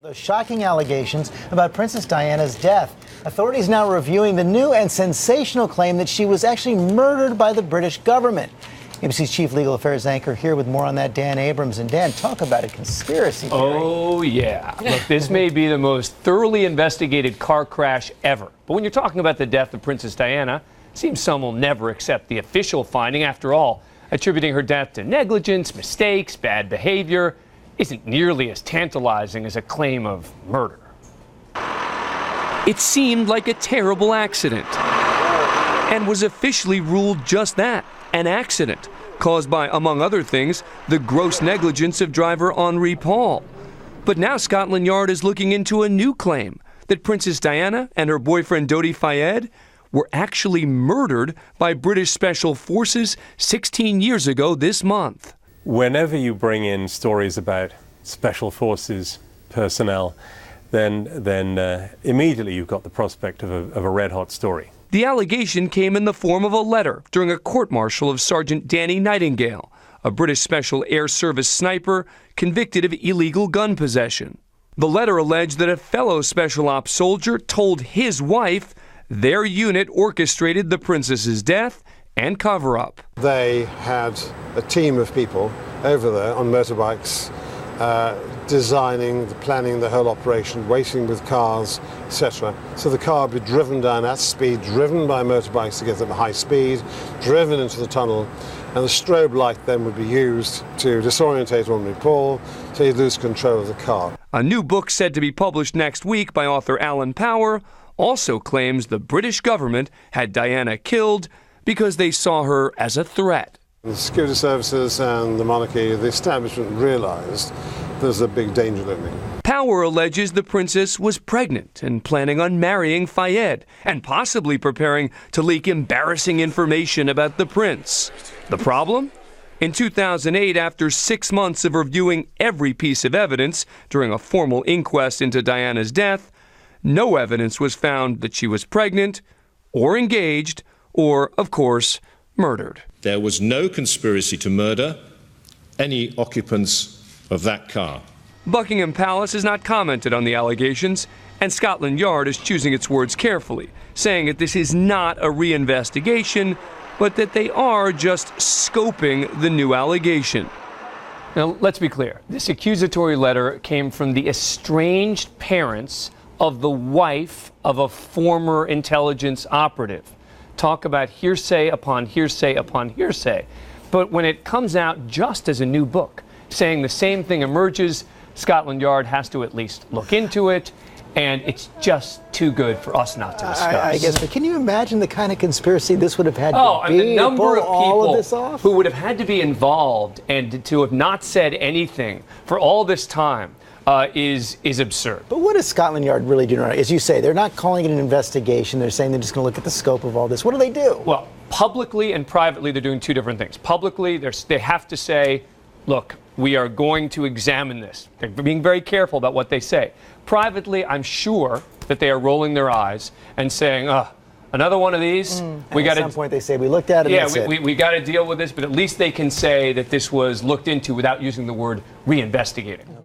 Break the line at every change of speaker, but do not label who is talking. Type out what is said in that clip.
Those shocking allegations about Princess Diana's death. Authorities now reviewing the new and sensational claim that she was actually murdered by the British government. ABC's chief legal affairs anchor here with more on that, Dan Abrams. And Dan, talk about a conspiracy theory.
Oh, yeah. Look, this may be the most thoroughly investigated car crash ever. But when you're talking about the death of Princess Diana, it seems some will never accept the official finding. After all, attributing her death to negligence, mistakes, bad behavior isn't nearly as tantalizing as a claim of murder.
It seemed like a terrible accident and was officially ruled just that, an accident, caused by, among other things, the gross negligence of driver Henri Paul. But now Scotland Yard is looking into a new claim that Princess Diana and her boyfriend Dodi Fayed were actually murdered by British Special Forces 16 years ago this month.
Whenever you bring in stories about Special Forces personnel, then immediately you've got the prospect of a red-hot story.
The allegation came in the form of a letter during a court-martial of Sergeant Danny Nightingale, a British Special Air Service sniper convicted of illegal gun possession. The letter alleged that a fellow Special Ops soldier told his wife their unit orchestrated the princess's death and cover-up.
They had a team of people over there on motorbikes, designing, planning the whole operation, waiting with cars, etc. So the car would be driven down at speed, driven by motorbikes to get them at high speed, driven into the tunnel, and the strobe light then would be used to disorientate Henri Paul, so he'd lose control of the car.
A new book said to be published next week by author Alan Power also claims the British government had Diana killed because they saw her as a threat.
The security services and the monarchy, the establishment realized there's a big danger looming.
Power alleges the princess was pregnant and planning on marrying Fayed and possibly preparing to leak embarrassing information about the prince. The problem? In 2008, after 6 months of reviewing every piece of evidence during a formal inquest into Diana's death, no evidence was found that she was pregnant or engaged or, of course, murdered.
There was no conspiracy to murder any occupants of that car.
Buckingham Palace has not commented on the allegations, and Scotland Yard is choosing its words carefully, saying that this is not a reinvestigation, but that they are just scoping the new allegation.
Now, let's be clear. This accusatory letter came from the estranged parents of the wife of a former intelligence operative. Talk about hearsay upon hearsay upon hearsay. But when it comes out just as a new book, saying the same thing emerges, Scotland Yard has to at least look into it, and it's just too good for us not to discuss.
I guess, but can you imagine the kind of conspiracy this would have had to be
the number
to
of
pull all of this
people
off?
who would have had to be involved and to have not said anything for all this time is absurd.
But what does Scotland Yard really do now? As you say, they're not calling it an investigation. They're saying they're just going to look at the scope of all this. What do they do?
Well, publicly and privately, they're doing two different things. Publicly, they have to say, look, we are going to examine this. They're being very careful about what they say. Privately, I'm sure that they are rolling their eyes and saying, another one of these.
At some point they say, we looked at it,
yeah,
that's it.
we got to deal with this, but at least they can say that this was looked into without using the word reinvestigating.